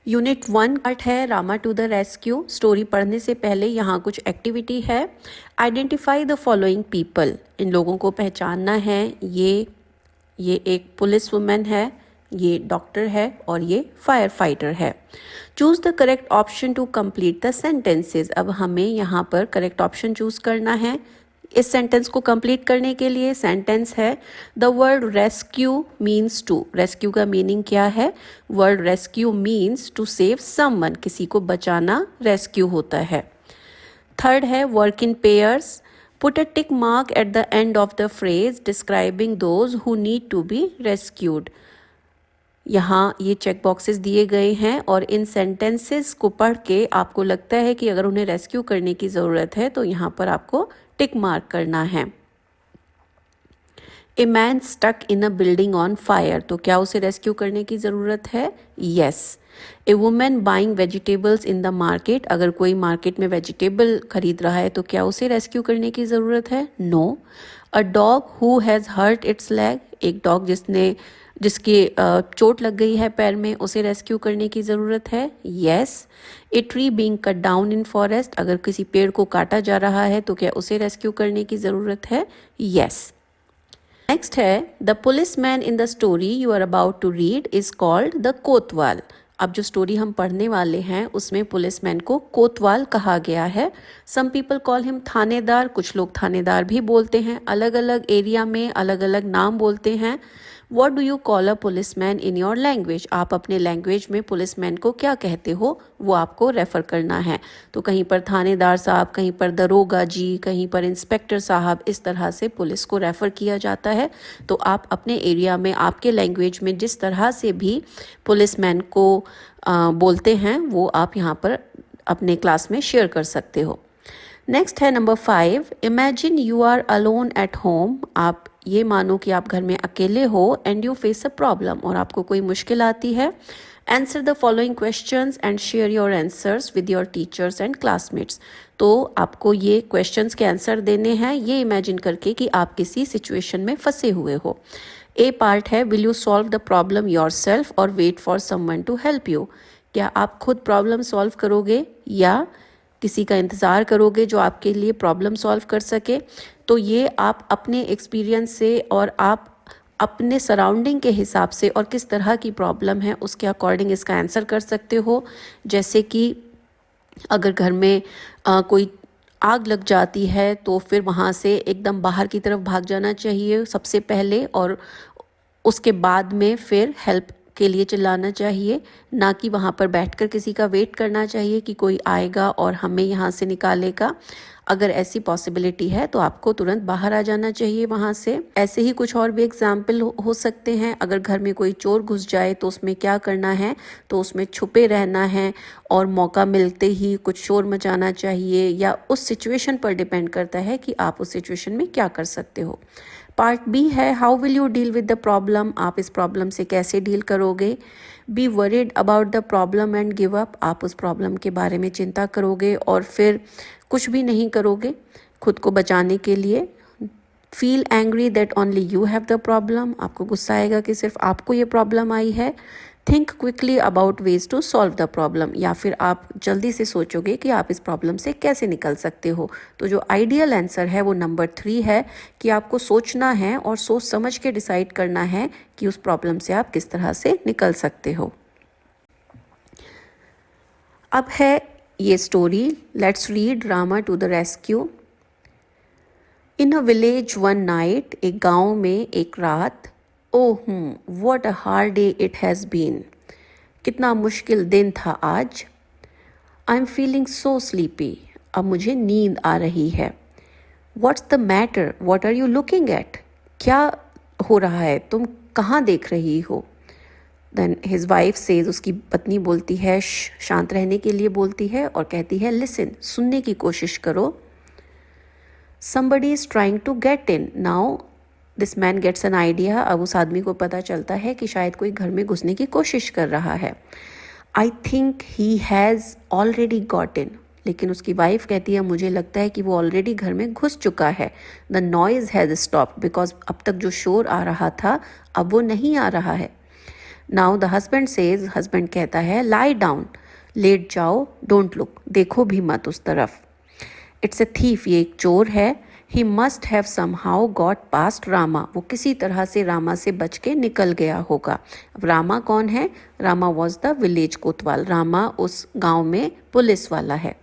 Unit 1 part है Rama to the rescue. Story पढ़ने से पहले यहाँ कुछ एक्टिविटी है। Identify the following people. इन लोगों को पहचानना है। ये एक पुलिस वुमेन है, ये डॉक्टर है और ये फायर फाइटर है। Choose the correct option to complete the sentences. अब हमें यहाँ पर करेक्ट ऑप्शन चूज करना है। इस सेंटेंस को कंप्लीट करने के लिए सेंटेंस है the word rescue means to. Rescue का मीनिंग क्या है? Word rescue means to save someone, किसी को बचाना रेस्क्यू होता है। थर्ड है work in pairs. Put a tick mark at the end of the phrase describing those who need to be rescued. यहाँ ये चेक बॉक्सेस दिए गए हैं और इन सेंटेंसेस को पढ़ के आपको लगता है कि अगर उन्हें रेस्क्यू करने की ज़रूरत है तो यहाँ पर आपको टिक मार्क करना है। A man stuck in a building on fire, तो क्या उसे रेस्क्यू करने की ज़रूरत है? Yes. A women buying vegetables in the market, अगर कोई मार्केट में वेजिटेबल खरीद रहा है तो क्या उसे रेस्क्यू करने की ज़रूरत है? No. A dog who has hurt its leg, एक डॉग जिसकी चोट लग गई है पैर में, उसे रेस्क्यू करने की ज़रूरत है? Yes. A tree being cut down in forest, अगर किसी पेड़ को काटा जा रहा है तो क्या उसे रेस्क्यू करने की ज़रूरत है? यस। नेक्स्ट है the policeman in the story you are about to read is called the kotwal. अब जो स्टोरी हम पढ़ने वाले हैं उसमें पुलिसमैन को कोतवाल कहा गया है। सम पीपल कॉल हिम थानेदार, कुछ लोग थानेदार भी बोलते हैं। अलग अलग एरिया में अलग अलग नाम बोलते हैं। What do you call a policeman in your language, आप अपने लैंग्वेज में पुलिसमैन को क्या कहते हो वो आपको रेफर करना है। तो कहीं पर थानेदार साहब, कहीं पर दरोगा जी, कहीं पर इंस्पेक्टर साहब, इस तरह से पुलिस को रेफर किया जाता है। तो आप अपने एरिया में आपके लैंग्वेज में जिस तरह से भी पुलिसमैन को बोलते हैं वो आप यहाँ पर अपने क्लास में शेयर कर सकते हो। नेक्स्ट है number 5, imagine you are alone at home. आप ये मानो कि आप घर में अकेले हो and you face a problem, और आपको कोई मुश्किल आती है। Answer the following questions and share your answers with your teachers and classmates. तो आपको ये क्वेश्चंस के आंसर देने हैं ये इमेजिन करके कि आप किसी सिचुएशन में फंसे हुए हो। ए पार्ट है will you solve the problem yourself और wait for someone to help you. क्या आप खुद प्रॉब्लम सॉल्व करोगे या किसी का इंतज़ार करोगे जो आपके लिए प्रॉब्लम सॉल्व कर सके? तो ये आप अपने एक्सपीरियंस से और आप अपने सराउंडिंग के हिसाब से और किस तरह की प्रॉब्लम है उसके अकॉर्डिंग इसका आंसर कर सकते हो। जैसे कि अगर घर में कोई आग लग जाती है तो फिर वहाँ से एकदम बाहर की तरफ भाग जाना चाहिए सबसे पहले, और उसके बाद में फिर हेल्प के लिए चिल्लाना चाहिए, ना कि वहाँ पर बैठकर किसी का वेट करना चाहिए कि कोई आएगा और हमें यहाँ से निकालेगा। अगर ऐसी पॉसिबिलिटी है तो आपको तुरंत बाहर आ जाना चाहिए वहाँ से। ऐसे ही कुछ और भी एग्जाम्पल हो सकते हैं। अगर घर में कोई चोर घुस जाए तो उसमें क्या करना है? तो उसमें छुपे रहना है और मौका मिलते ही कुछ शोर मचाना चाहिए, या उस सिचुएशन पर डिपेंड करता है कि आप उस सिचुएशन में क्या कर सकते हो। पार्ट बी है how will you deal with the problem, आप इस प्रॉब्लम से कैसे डील करोगे। Be worried about the problem and give up, आप उस प्रॉब्लम के बारे में चिंता करोगे और फिर कुछ भी नहीं करोगे खुद को बचाने के लिए। Feel angry that only you have the problem, आपको गुस्सा आएगा कि सिर्फ आपको ये प्रॉब्लम आई है। Think quickly about ways to solve the problem, या फिर आप जल्दी से सोचोगे कि आप इस प्रॉब्लम से कैसे निकल सकते हो। तो जो आइडियल आंसर है वो नंबर 3 है कि आपको सोचना है और सोच समझ के डिसाइड करना है कि उस प्रॉब्लम से आप किस तरह से निकल सकते हो। अब है ये story, let's read Rama to the rescue. In a village one night, एक गांव में एक रात। Oh what a hard day it has been, कितना मुश्किल दिन था आज। I am feeling so sleepy, अब मुझे नींद आ रही है। What's the matter, what are you looking at, क्या हो रहा है, तुम कहाँ देख रही हो। देन हिज वाइफ सेज, उसकी पत्नी बोलती है, शांत रहने के लिए बोलती है और कहती है लिसन, सुनने की कोशिश करो। somebody is trying to get in, now this man gets an idea, अब उस आदमी को पता चलता है कि शायद कोई घर में घुसने की कोशिश कर रहा है। I think he has already got in, लेकिन उसकी वाइफ कहती है मुझे लगता है कि वो ऑलरेडी घर में घुस चुका है। The noise has stopped, because अब तक जो शोर आ रहा था अब वो नहीं आ रहा है। Now the husband says, husband कहता है लाई डाउन, लेट जाओ, डोंट लुक, देखो भी मत उस तरफ। इट्स ए थीफ, ये एक चोर है। He must have somehow got past Rama, वो किसी तरह से रामा से बच के निकल गया होगा। अब रामा कौन है? रामा वॉज द विलेज कोतवाल, रामा उस गांव में पुलिस वाला है।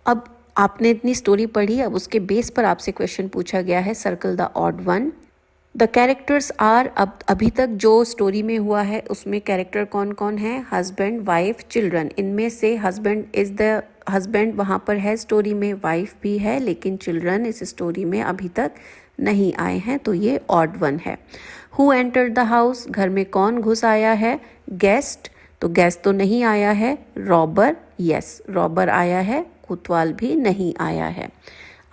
अब आपने इतनी स्टोरी पढ़ी, अब उसके बेस पर आपसे क्वेश्चन पूछा गया है, circle the odd one. The characters are, अब अभी तक जो स्टोरी में हुआ है उसमें कैरेक्टर कौन कौन है? Husband, wife, children. इनमें से हस्बैंड इज द हस्बैंड वहाँ पर है स्टोरी में, वाइफ भी है, लेकिन चिल्ड्रन इस स्टोरी में अभी तक नहीं आए हैं, तो ये ऑड वन है। हु एंटर्ड द हाउस, घर में कौन घुस आया है? गेस्ट, तो गेस्ट तो नहीं आया है। रॉबर, यस रॉबर आया है, कोतवाल भी नहीं आया है।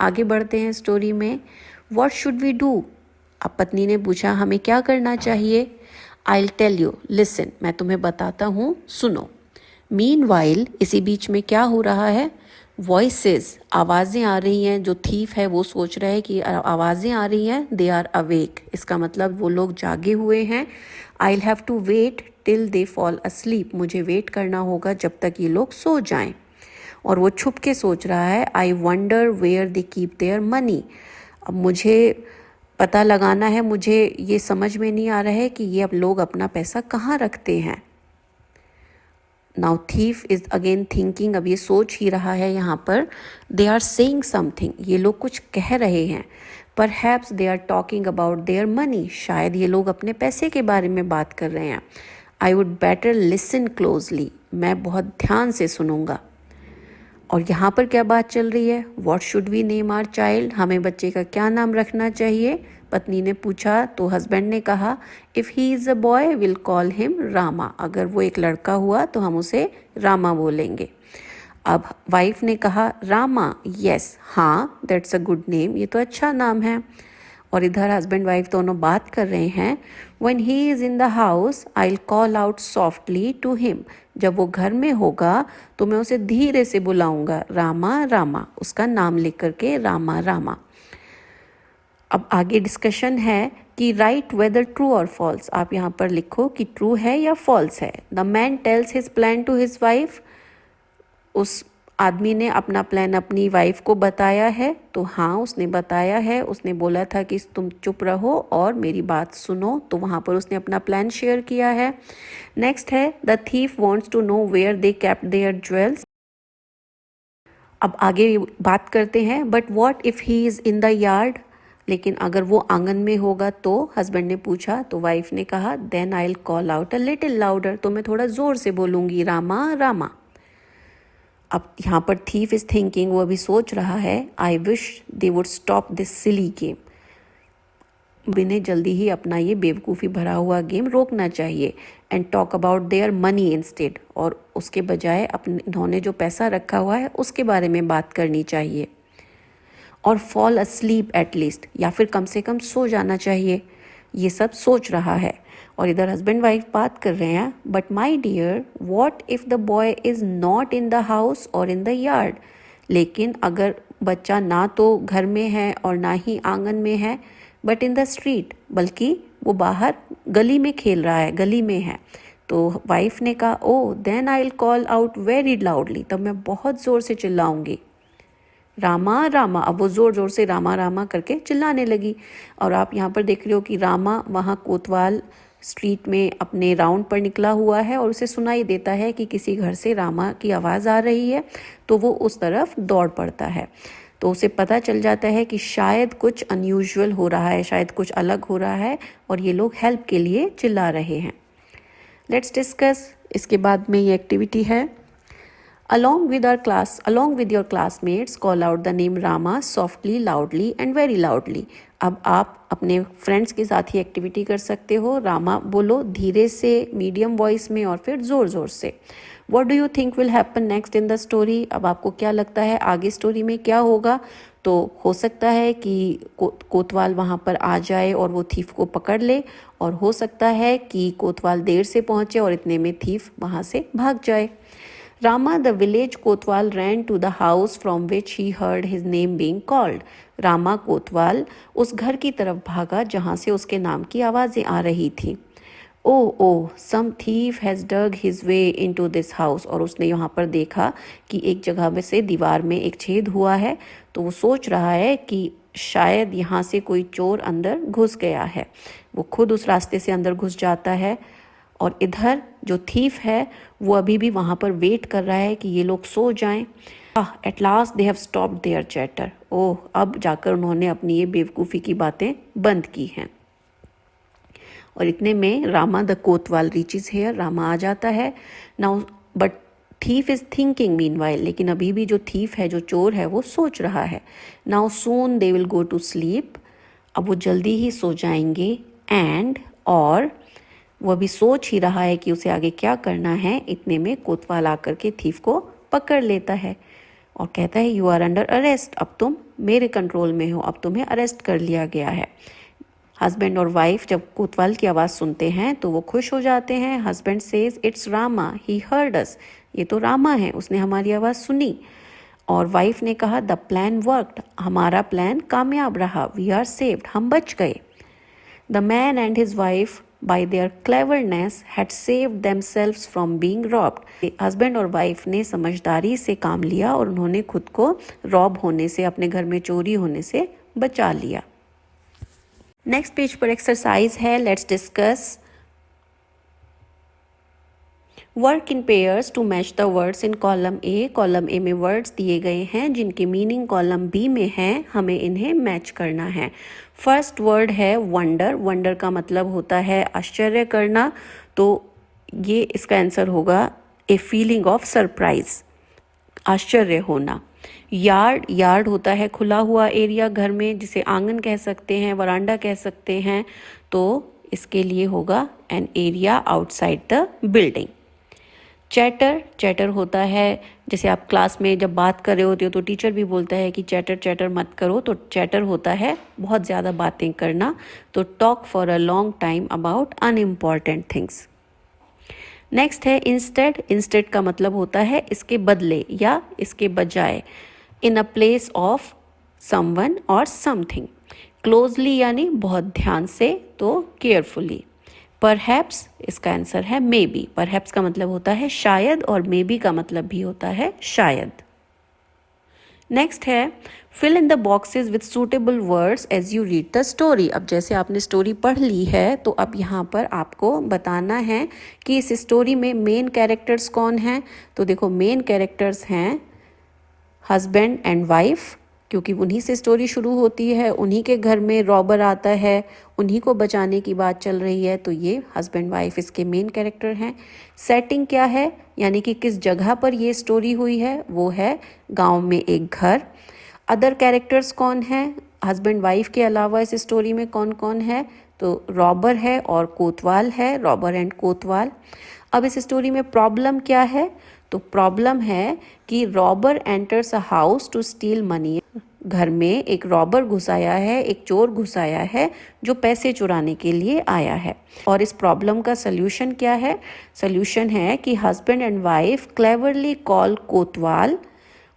आगे बढ़ते हैं स्टोरी में। व्हाट शुड वी डू, अब पत्नी ने पूछा हमें क्या करना चाहिए? आई टेल यू, लिसन, मैं तुम्हें बताता हूँ, सुनो। मीनवाइल, इसी बीच में क्या हो रहा है? वॉइसेस, आवाज़ें आ रही हैं। जो थीफ है वो सोच रहा है कि आवाज़ें आ रही हैं, दे आर अवेक, इसका मतलब वो लोग जागे हुए हैं। I have to wait till they fall asleep, मुझे वेट करना होगा जब तक ये लोग सो जाएं। और वो छुप के सोच रहा है, I wonder where they keep their money, अब मुझे पता लगाना है, मुझे ये समझ में नहीं आ रहा है कि ये अब लोग अपना पैसा कहाँ रखते हैं। Now thief is again thinking, अब ये सोच ही रहा है यहाँ पर। दे आर सेइंग समथिंग, ये लोग कुछ कह रहे हैं। Perhaps they are talking about their money, शायद ये लोग अपने पैसे के बारे में बात कर रहे हैं। I would better listen closely, मैं बहुत ध्यान से सुनूंगा। और यहाँ पर क्या बात चल रही है? What should we name our child, हमें बच्चे का क्या नाम रखना चाहिए? पत्नी ने पूछा तो हस्बैंड ने कहा if he is a boy will call him Rama, अगर वो एक लड़का हुआ तो हम उसे रामा बोलेंगे। अब वाइफ ने कहा रामा, यस, हाँ दैट्स अ गुड नेम, ये तो अच्छा नाम है। और इधर हस्बैंड वाइफ दोनों बात कर रहे हैं। When he is in the house I will call out softly to him, जब वो घर में होगा तो मैं उसे धीरे से बुलाऊंगा, रामा रामा, उसका नाम लिख करके रामा रामा। अब आगे डिस्कशन है कि राइट वेदर ट्रू और फॉल्स, आप यहाँ पर लिखो कि ट्रू है या फॉल्स है। The man tells his plan to his wife, उस आदमी ने अपना प्लान अपनी वाइफ को बताया है, तो हाँ उसने बताया है, उसने बोला था कि तुम चुप रहो और मेरी बात सुनो, तो वहाँ पर उसने अपना प्लान शेयर किया है। नेक्स्ट है the thief wants to know where they kept their jewels. अब आगे बात करते हैं, but what if he is in the yard, लेकिन अगर वो आंगन में होगा तो? हस्बैंड ने पूछा, तो वाइफ ने कहा then I will call out a little louder, तो मैं थोड़ा ज़ोर से बोलूँगी रामा रामा। अब यहाँ पर थीफ इज थिंकिंग, वो अभी सोच रहा है I wish they would stop this silly game, इन्हें जल्दी ही अपना ये बेवकूफ़ी भरा हुआ गेम रोकना चाहिए। And talk about their money instead, और उसके बजाय अपने इन्होंने जो पैसा रखा हुआ है उसके बारे में बात करनी चाहिए। और फॉल अस्लीप एटलीस्ट, या फिर कम से कम सो जाना चाहिए, ये सब सोच रहा है। और इधर हस्बैंड वाइफ बात कर रहे हैं, but my dear what if the boy is not in the house or in the yard, लेकिन अगर बच्चा ना तो घर में है और ना ही आंगन में है, बट इन द स्ट्रीट, बल्कि वो बाहर गली में खेल रहा है, गली में है। तो वाइफ ने कहा oh then I will call out very loudly, तब मैं बहुत ज़ोर से चिल्लाऊंगी रामा रामा। अब वो ज़ोर ज़ोर से रामा रामा करके चिल्लाने लगी। और आप यहाँ पर देख रहे हो कि रामा वहाँ कोतवाल स्ट्रीट में अपने राउंड पर निकला हुआ है और उसे सुनाई देता है कि किसी घर से रामा की आवाज़ आ रही है, तो वो उस तरफ दौड़ पड़ता है। तो उसे पता चल जाता है कि शायद कुछ अनयूजुअल हो रहा है, शायद कुछ अलग हो रहा है और ये लोग हेल्प के लिए चिल्ला रहे हैं। लेट्स डिस्कस, इसके बाद में ये एक्टिविटी है। Along with your classmates, call out the name Rama softly, loudly and very loudly. अब आप अपने फ्रेंड्स के साथ ही एक्टिविटी कर सकते हो। रामा बोलो धीरे से, मीडियम वॉइस में और फिर ज़ोर ज़ोर से। What do you think will happen next in the story? अब आपको क्या लगता है आगे स्टोरी में क्या होगा? तो हो सकता है कि कोतवाल वहाँ पर आ जाए और वो थीफ को पकड़ ले, और हो सकता है कि कोतवाल देर से पहुँचे और इतने में थीफ वहाँ से भाग जाए। Rama, the village Kotwal, ran to the house from which he heard his name being called. Rama कोतवाल उस घर की तरफ भागा जहां से उसके नाम की आवाज़ें आ रही थी. Oh some thief has dug his way into this house. और उसने यहाँ पर देखा कि एक जगह में से दीवार में एक छेद हुआ है, तो वो सोच रहा है कि शायद यहाँ से कोई चोर अंदर घुस गया है. वो खुद उस रास्ते से अंदर घुस जाता है और इधर जो थीफ है वो अभी भी वहाँ पर वेट कर रहा है कि ये लोग सो जाएं. At last they have stopped their chatter. ओह, अब जाकर उन्होंने अपनी ये बेवकूफ़ी की बातें बंद की हैं. और इतने में Rama the Kotwal reaches hair. Rama आ जाता है now, but thief is thinking meanwhile. लेकिन अभी भी जो थीफ है, जो चोर है, वो सोच रहा है. Now soon they will go to sleep. अब वो जल्दी ही सो जाएंगे. एंड और वो अभी सोच ही रहा है कि उसे आगे क्या करना है. इतने में कोतवाल आकर के थीफ को पकड़ लेता है और कहता है यू आर अंडर अरेस्ट. अब तुम मेरे कंट्रोल में हो, अब तुम्हें अरेस्ट कर लिया गया है. हस्बैंड और वाइफ जब कोतवाल की आवाज़ सुनते हैं तो वो खुश हो जाते हैं. Husband says it's Rama, he heard us. ये तो रामा है, उसने हमारी आवाज़ सुनी. और वाइफ ने कहा द प्लान वर्कड, हमारा प्लान कामयाब रहा. वी आर सेव्ड, हम बच गए. The man and his wife by their cleverness had saved themselves from being robbed. Husband और वाइफ ने समझदारी से काम लिया और उन्होंने खुद को रॉब होने से, अपने घर में चोरी होने से बचा लिया. नेक्स्ट पेज पर एक्सरसाइज है. Let's discuss. Work in pairs to match the words in column A. Column A में वर्ड्स दिए गए हैं जिनके मीनिंग कॉलम बी में हैं. हमें इन्हें मैच करना है. फर्स्ट वर्ड है वंडर. वंडर का मतलब होता है आश्चर्य करना, तो ये इसका आंसर होगा ए फीलिंग ऑफ सरप्राइज, आश्चर्य होना. यार्ड, यार्ड होता है खुला हुआ एरिया घर में, जिसे आंगन कह सकते हैं, वरांडा कह सकते हैं. तो इसके लिए होगा an area outside the building. Chatter, chatter होता है जैसे आप क्लास में जब बात कर रहे होते हो तो टीचर भी बोलता है कि चैटर चैटर मत करो, तो चैटर होता है बहुत ज़्यादा बातें करना. तो talk for a long time about unimportant things. Next है इंस्टेड. इंस्टेड का मतलब होता है इसके बदले या इसके बजाय. इन अ प्लेस ऑफ समवन और समथिंग. क्लोजली यानी बहुत ध्यान से, तो केयरफुली. परहैप्स, इसका आंसर है मे बी. परहैप्स का मतलब होता है शायद और मे बी का मतलब भी होता है शायद. नेक्स्ट है fill in the boxes with suitable words as you read the story. अब जैसे आपने स्टोरी पढ़ ली है तो अब यहाँ पर आपको बताना है कि इस स्टोरी में मेन कैरेक्टर्स कौन हैं. तो देखो मेन कैरेक्टर्स हैं हस्बैंड एंड वाइफ, क्योंकि उन्हीं से स्टोरी शुरू होती है. उन्हीं के घर में रॉबर आता है, उन्हीं को बचाने की बात चल रही है, तो ये हस्बैंड वाइफ इसके मेन कैरेक्टर हैं. सेटिंग क्या है, यानी कि किस जगह पर ये स्टोरी हुई है, वो है गांव में एक घर. अदर कैरेक्टर्स कौन हैं, हस्बैंड वाइफ के अलावा इस स्टोरी में कौन कौन है, तो रॉबर है और कोतवाल है, रॉबर एंड कोतवाल. अब इस स्टोरी में प्रॉब्लम क्या है, तो प्रॉब्लम है कि robber enters a house to steal money. घर में एक रॉबर घुस आया है, एक चोर घुस आया है जो पैसे चुराने के लिए आया है. और इस प्रॉब्लम का सल्यूशन क्या है, सल्यूशन है कि husband and wife cleverly call kotwal.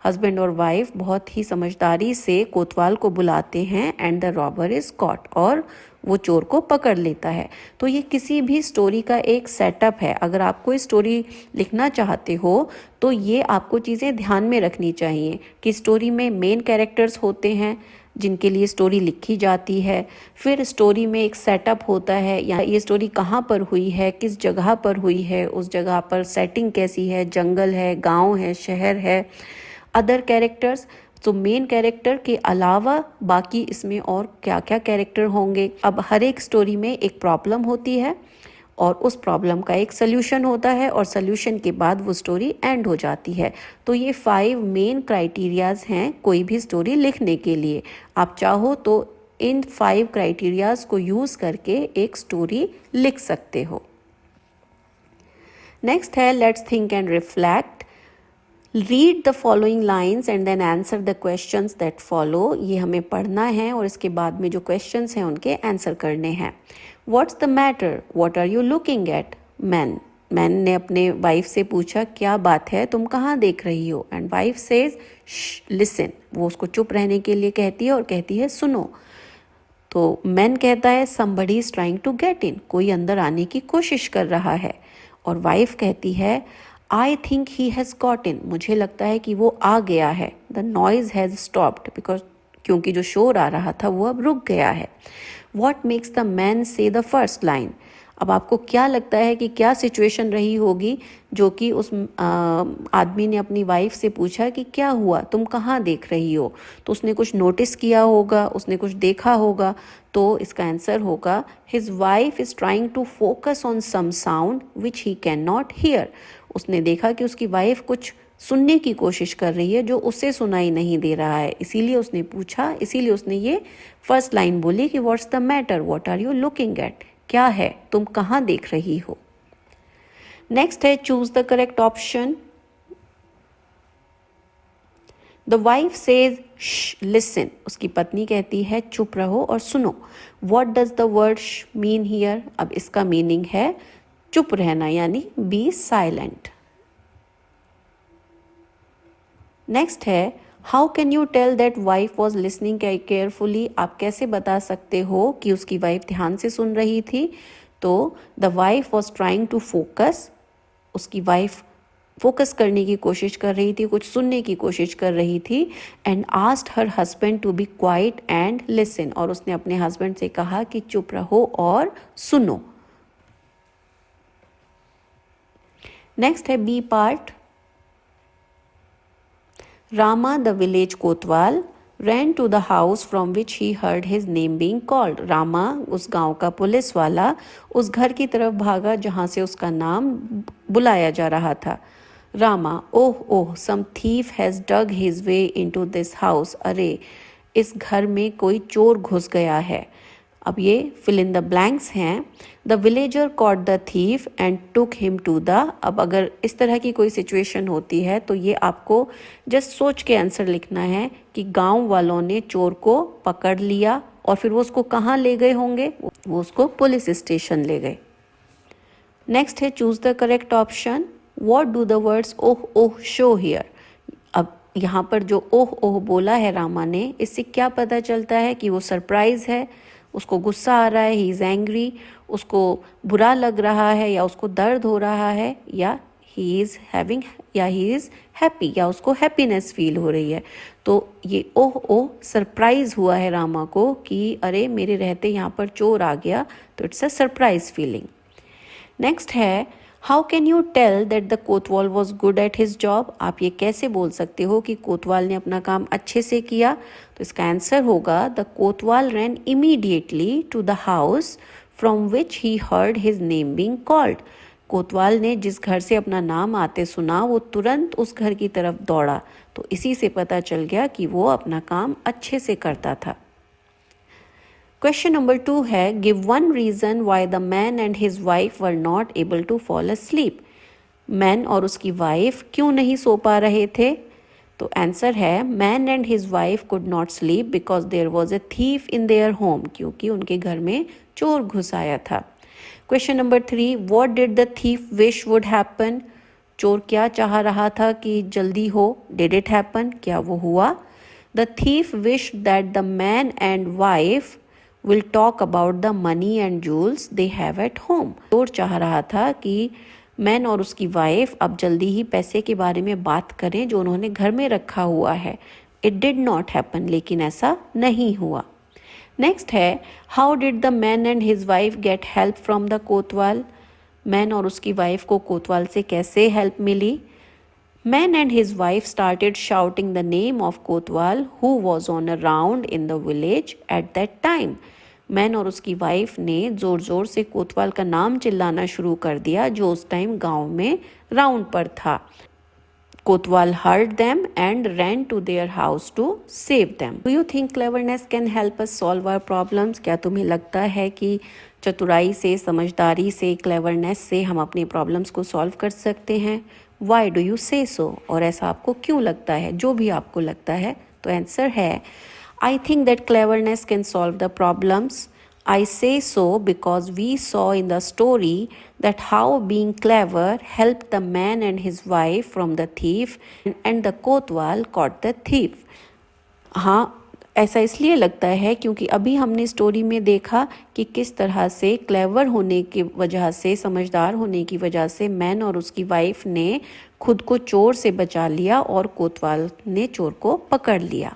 Husband और वाइफ बहुत ही समझदारी से कोतवाल को बुलाते हैं and the robber is caught, और वो चोर को पकड़ लेता है. तो ये किसी भी स्टोरी का एक सेटअप है. अगर आप कोई स्टोरी लिखना चाहते हो तो ये आपको चीज़ें ध्यान में रखनी चाहिए कि स्टोरी में मेन कैरेक्टर्स होते हैं जिनके लिए स्टोरी लिखी जाती है. फिर स्टोरी में एक सेटअप होता है, या ये स्टोरी कहाँ पर हुई है, किस जगह पर हुई है, उस जगह पर सेटिंग कैसी है, जंगल है, गाँव है, शहर है. अदर कैरेक्टर्स, तो मेन कैरेक्टर के अलावा बाकी इसमें और क्या क्या कैरेक्टर होंगे. अब हर एक स्टोरी में एक प्रॉब्लम होती है और उस प्रॉब्लम का एक सल्यूशन होता है, और सल्यूशन के बाद वो स्टोरी एंड हो जाती है. तो ये 5 मेन क्राइटेरियाज हैं कोई भी स्टोरी लिखने के लिए. आप चाहो तो इन 5 क्राइटेरियाज को यूज़ करके एक स्टोरी लिख सकते हो. नेक्स्ट है let's think and reflect. Read the following lines and then answer the questions that follow. ये हमें पढ़ना है और इसके बाद में जो क्वेश्चंस हैं उनके आंसर करने हैं. What's the matter, what are you looking at, man. Man ने अपने वाइफ से पूछा क्या बात है, तुम कहाँ देख रही हो? एंड वाइफ सेज लिसन, वो उसको चुप रहने के लिए कहती है और कहती है सुनो। तो मैन कहता है somebody is trying to get in, कोई अंदर आने की कोशिश कर रहा है। और वाइफ कहती है I think he has got in, मुझे लगता है कि वो आ गया है। The noise has stopped, because क्योंकि जो शोर आ रहा था वो अब रुक गया है। वॉट मेक्स द मैन से द फर्स्ट लाइन, अब आपको क्या लगता है कि क्या सिचुएशन रही होगी जो कि उस आदमी ने अपनी वाइफ से पूछा कि क्या हुआ, तुम कहाँ देख रही हो? तो उसने कुछ नोटिस किया होगा, उसने कुछ देखा होगा। तो इसका आंसर होगा his wife is trying to focus on some sound which he can not hear. उसने देखा कि उसकी वाइफ कुछ सुनने की कोशिश कर रही है जो उसे सुनाई नहीं दे रहा है, इसीलिए उसने पूछा, इसीलिए उसने ये फर्स्ट लाइन बोली कि what's the matter, what are you looking at, क्या है, तुम कहाँ देख रही हो? नेक्स्ट है choose the correct option. The wife says listen, उसकी पत्नी कहती है चुप रहो और सुनो। What does the word mean here, अब इसका मीनिंग है चुप रहना यानी बी साइलेंट। नेक्स्ट है how can you tell that wife was listening carefully, आप कैसे बता सकते हो कि उसकी वाइफ ध्यान से सुन रही थी? तो the wife was trying to focus, उसकी वाइफ फोकस करने की कोशिश कर रही थी, कुछ सुनने की कोशिश कर रही थी। And asked her husband to be quiet and listen, और उसने अपने हस्बैंड से कहा कि चुप रहो और सुनो। नेक्स्ट है B part. Rama, the village Kotwal, ran to the house from which he heard his name being called. Rama, उस गांव का पुलिस वाला, उस घर की तरफ भागा जहां से उसका नाम बुलाया जा रहा था। Rama, oh some thief has dug his way into this house. अरे इस घर में कोई चोर घुस गया है। अब ये फिल इन द ब्लैंक्स हैं। The villager caught the thief and took him to the, अब अगर इस तरह की कोई सिचुएशन होती है तो ये आपको जस्ट सोच के आंसर लिखना है कि गांव वालों ने चोर को पकड़ लिया और फिर वो उसको कहाँ ले गए होंगे, वो उसको पुलिस स्टेशन ले गए। नेक्स्ट है choose the correct option. What do the words oh oh show here, अब यहाँ पर जो ओह ओह बोला है रामा ने, इससे क्या पता चलता है कि वो सरप्राइज है, उसको गुस्सा आ रहा है, ही इज़ एंग्री, उसको बुरा लग रहा है या उसको दर्द हो रहा है, या ही इज़ हैविंग, या ही इज़ हैप्पी, या उसको हैप्पीनेस फील हो रही है। तो ये ओह ओह सरप्राइज हुआ है रामा को कि अरे मेरे रहते यहाँ पर चोर आ गया, तो it's a surprise feeling. Next है how can you tell that the kotwal was good at his job, आप ये कैसे बोल सकते हो कि कोतवाल ने अपना काम अच्छे से किया? तो इसका आंसर होगा the kotwal ran immediately to the house from which he heard his name being called. Kotwal ने जिस घर से अपना नाम आते सुना वो तुरंत उस घर की तरफ दौड़ा, तो इसी से पता चल गया कि वो अपना काम अच्छे से करता था। क्वेश्चन नंबर 2 है give one reason why the man and his wife were not able to fall asleep, man और उसकी वाइफ क्यों नहीं सो पा रहे थे? तो आंसर है man and his wife could not sleep because there was a thief in their home, क्योंकि उनके घर में चोर घुस आया था। Question number 3 what did the thief wish would happen, चोर क्या चाह रहा था कि जल्दी हो? डिड इट हैपन, क्या वो हुआ? The thief wish that the man and wife will talk about the money and jewels they have at home, चोर चाह रहा था कि मैन और उसकी वाइफ अब जल्दी ही पैसे के बारे में बात करें जो उन्होंने घर में रखा हुआ है। इट डिड नॉट हैपन, लेकिन ऐसा नहीं हुआ। नेक्स्ट है how did the man and his wife get help from the kotwal, man और उसकी वाइफ को कोतवाल से कैसे हेल्प मिली? Man and his wife started shouting the name of kotwal who was on a round in the village at that time, man और उसकी wife ने ज़ोर ज़ोर से कोतवाल का नाम चिल्लाना शुरू कर दिया जो उस टाइम गांव में राउंड पर था। कोतवाल heard them and ran to their house to save them. Do you think cleverness can help us solve our problems, क्या तुम्हें लगता है कि चतुराई से, समझदारी से, क्लेवरनेस से हम अपनी प्रॉब्लम्स को सॉल्व कर सकते हैं? वाई डू यू से सो, और ऐसा आपको क्यों लगता है? जो भी आपको लगता है। तो आंसर है I think that cleverness can solve the problems. I say so because we saw in the story that how being clever helped the man and his wife from the thief and the kotwal caught the thief. हाँ, ऐसा इसलिए लगता है क्योंकि अभी हमने story में देखा कि किस तरह से क्लेवर होने की वजह से, समझदार होने की वजह से मैन और उसकी वाइफ ने खुद को चोर से बचा लिया और कोतवाल ने चोर को पकड़ लिया.